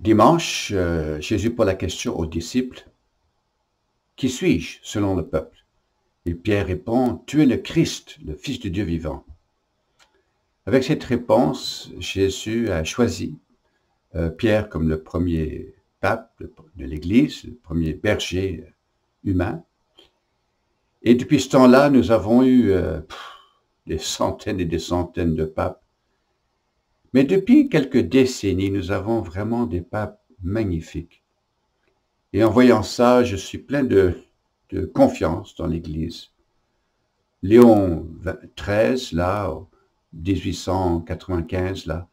Dimanche, Jésus pose la question aux disciples, « Qui suis-je selon le peuple ?» Et Pierre répond, « Tu es le Christ, le Fils de Dieu vivant. » Avec cette réponse, Jésus a choisi Pierre comme le premier pape de l'Église, le premier berger humain. Et depuis ce temps-là, nous avons eu des centaines et des centaines de papes. Mais depuis quelques décennies, nous avons vraiment des papes magnifiques. Et en voyant ça, je suis plein de confiance dans l'Église. Léon XIII, là, 1895, là,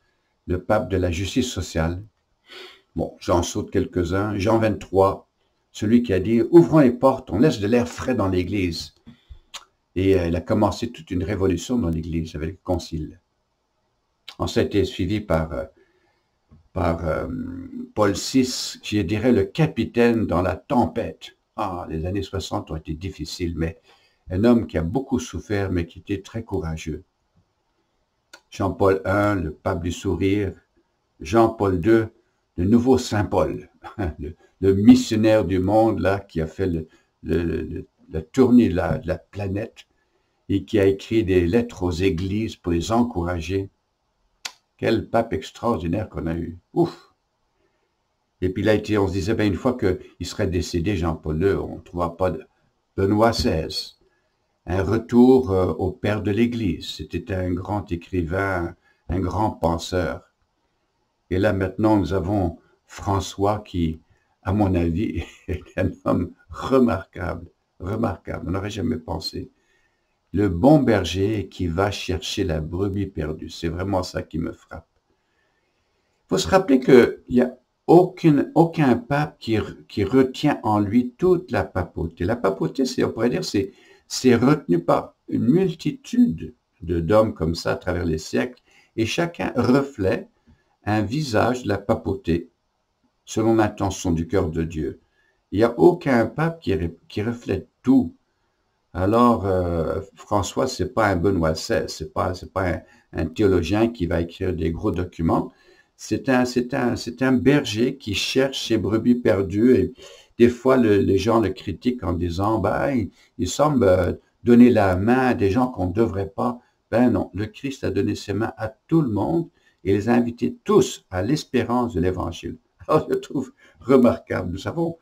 le pape de la justice sociale. Bon, j'en saute quelques-uns. Jean XXIII, celui qui a dit « Ouvrons les portes, on laisse de l'air frais dans l'Église ». Et il a commencé toute une révolution dans l'Église avec le Concile. Ensuite, a été suivi par Paul VI, je dirais le capitaine dans la tempête. Ah, les années 60 ont été difficiles, mais un homme qui a beaucoup souffert, mais qui était très courageux. Jean-Paul I, le pape du sourire. Jean-Paul II, le nouveau Saint-Paul, le missionnaire du monde, là, qui a fait la tournée de la planète et qui a écrit des lettres aux églises pour les encourager. Quel pape extraordinaire qu'on a eu. Ouf! Et puis là, on se disait, une fois qu'il serait décédé, Jean-Paul II, on ne trouvera pas de Benoît XVI. Un retour au père de l'Église. C'était un grand écrivain, un grand penseur. Et là, maintenant, nous avons François qui, à mon avis, est un homme remarquable. Remarquable. On n'aurait jamais pensé. Le bon berger qui va chercher la brebis perdue. C'est vraiment ça qui me frappe. Il faut se rappeler qu'il n'y a aucun pape qui retient en lui toute la papauté. La papauté, on pourrait dire, c'est retenu par une multitude d'hommes comme ça à travers les siècles, et chacun reflète un visage de la papauté selon l'intention du cœur de Dieu. Il n'y a aucun pape qui reflète tout. Alors, François, c'est pas un Benoît XVI, c'est pas un théologien qui va écrire des gros documents. C'est un berger qui cherche ses brebis perdues. Et des fois, les gens le critiquent en disant, il semble donner la main à des gens qu'on ne devrait pas. Ben non, le Christ a donné ses mains à tout le monde et les a invités tous à l'espérance de l'Évangile. Alors, je trouve remarquable. Nous avons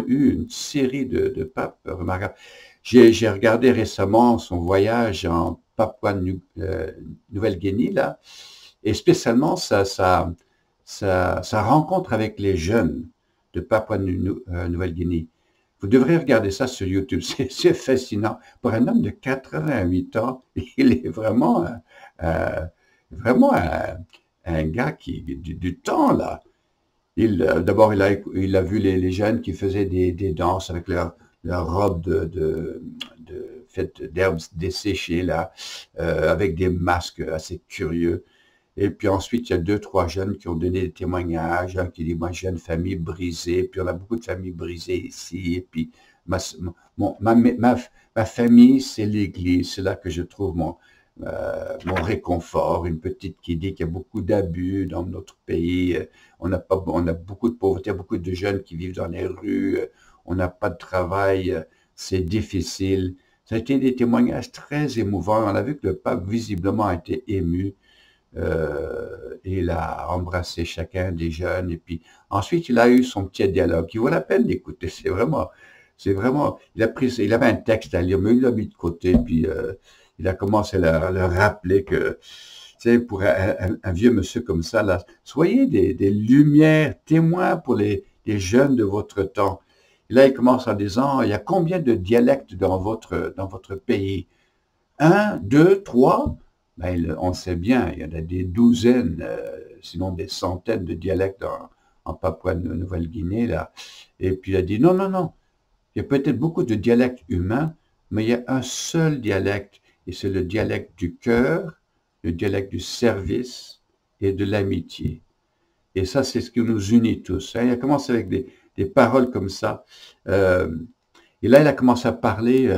eu une série de papes remarquables. J'ai regardé récemment son voyage en Papouasie-Nouvelle-Guinée, là, et spécialement sa rencontre avec les jeunes de Papouasie-Nouvelle-Guinée. Vous devrez regarder ça sur YouTube, c'est fascinant. Pour un homme de 88 ans, il est vraiment un gars qui du temps, là. D'abord, il a vu les jeunes qui faisaient des danses avec leur robe faite d'herbes desséchées, là, avec des masques assez curieux. Et puis ensuite, il y a 2-3 jeunes qui ont donné des témoignages, un qui dit, moi, j'ai une famille brisée, puis on a beaucoup de familles brisées ici, et puis ma famille, c'est l'Église, c'est là que je trouve mon réconfort. Une petite qui dit qu'il y a beaucoup d'abus dans notre pays, on a beaucoup de pauvreté, beaucoup de jeunes qui vivent dans les rues, on n'a pas de travail, c'est difficile. Ça a été des témoignages très émouvants. On a vu que le pape visiblement a été ému. Il a embrassé chacun des jeunes et puis ensuite il a eu son petit dialogue qui vaut la peine d'écouter. C'est vraiment, il avait un texte à lire, mais il l'a mis de côté puis il a commencé à leur rappeler que, tu sais, pour un vieux monsieur comme ça, là, soyez des lumières, témoins pour les jeunes de votre temps. Et là, il commence en disant, il y a combien de dialectes dans votre pays? 1, 2, 3? On sait bien, il y en a des douzaines, sinon des centaines de dialectes en Papouasie-Nouvelle-Guinée, là. Et puis il a dit, non, non, non, il y a peut-être beaucoup de dialectes humains, mais il y a un seul dialecte, et c'est le dialecte du cœur, le dialecte du service et de l'amitié. Et ça, c'est ce qui nous unit tous. Il a commencé avec des paroles comme ça. Et là, il a commencé à parler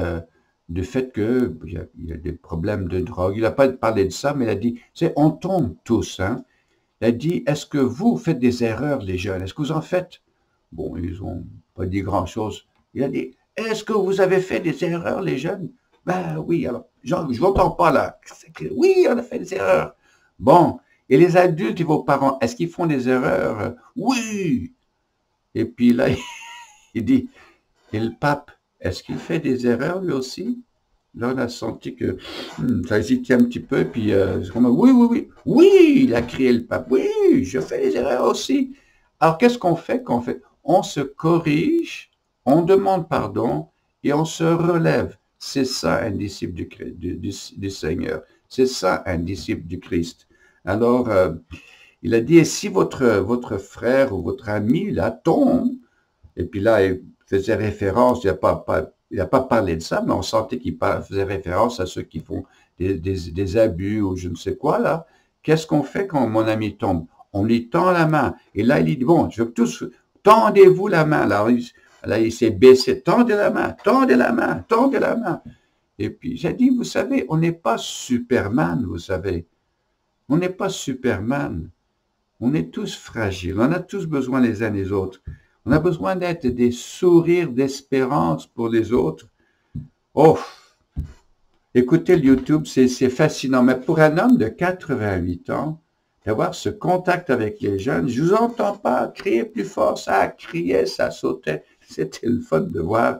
du fait qu'il y a des problèmes de drogue. Il n'a pas parlé de ça, mais il a dit, on tombe tous. Hein. Il a dit, est-ce que vous faites des erreurs, les jeunes? Est-ce que vous en faites? Bon, ils n'ont pas dit grand-chose. Il a dit, est-ce que vous avez fait des erreurs, les jeunes? Ben oui, alors, je n'entends pas là. Oui, on a fait des erreurs. Bon, et les adultes et vos parents, est-ce qu'ils font des erreurs? Oui. Et puis là, il dit, et le pape, est-ce qu'il fait des erreurs lui aussi? Là, on a senti que ça hésitait un petit peu, puis oui, oui, oui, oui, il a crié le pape, oui, je fais des erreurs aussi. Alors, qu'est-ce qu'on fait quand on fait? On se corrige, on demande pardon et on se relève. C'est ça un disciple du Seigneur. C'est ça un disciple du Christ. Alors, il a dit, et si votre frère ou votre ami, là, tombe, et puis là, il faisait référence, il n'a pas parlé de ça, mais on sentait qu'il faisait référence à ceux qui font des abus ou je ne sais quoi, là. Qu'est-ce qu'on fait quand mon ami tombe? On lui tend la main. Et là, il dit, bon, je veux tous, tendez-vous la main. Là, il s'est baissé, tendez la main, tendez la main, tendez la main. Et puis, j'ai dit, vous savez, on n'est pas Superman, vous savez. On n'est pas Superman. On est tous fragiles. On a tous besoin les uns des autres. On a besoin d'être des sourires d'espérance pour les autres. Oh, écoutez le YouTube, c'est fascinant. Mais pour un homme de 88 ans, d'avoir ce contact avec les jeunes, je vous entends pas crier plus fort, ça criait, ça sautait. C'était le fun de voir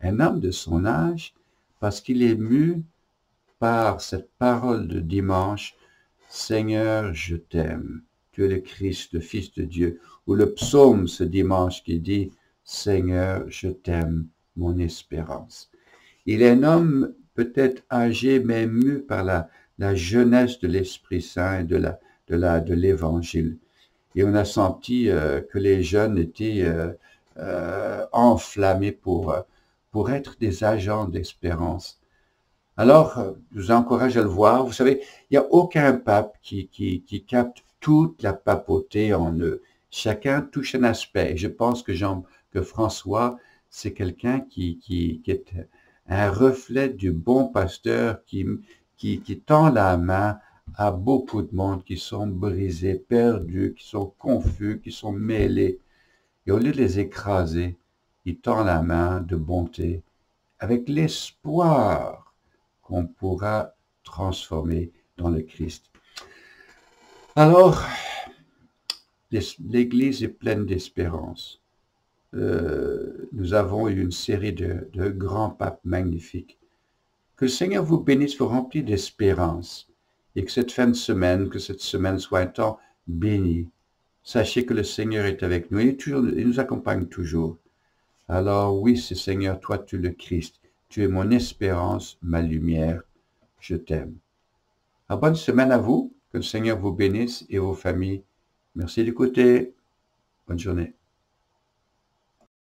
un homme de son âge, parce qu'il est mu par cette parole de dimanche, Seigneur, je t'aime. Tu es le Christ, le Fils de Dieu. Ou le psaume ce dimanche qui dit, Seigneur, je t'aime, mon espérance. Il est un homme peut-être âgé, mais mu par la jeunesse de l'Esprit Saint et de l'Évangile. Et on a senti que les jeunes étaient enflammés pour être des agents d'espérance. Alors, je vous encourage à le voir. Vous savez, il n'y a aucun pape qui capte toute la papauté en eux. Chacun touche un aspect. Et je pense que François, c'est quelqu'un qui est un reflet du bon pasteur qui tend la main à beaucoup de monde qui sont brisés, perdus, qui sont confus, qui sont mêlés. Et au lieu de les écraser, il tend la main de bonté avec l'espoir qu'on pourra transformer dans le Christ. Alors, l'Église est pleine d'espérance. Nous avons eu une série de grands papes magnifiques. Que le Seigneur vous bénisse, vous remplit d'espérance. Et que cette fin de semaine, que cette semaine soit un temps béni. Sachez que le Seigneur est avec nous. Il nous accompagne toujours. Alors oui, c'est Seigneur, toi tu es le Christ. Tu es mon espérance, ma lumière. Je t'aime. Bonne semaine à vous. Que le Seigneur vous bénisse et vos familles. Merci d'écouter. Bonne journée.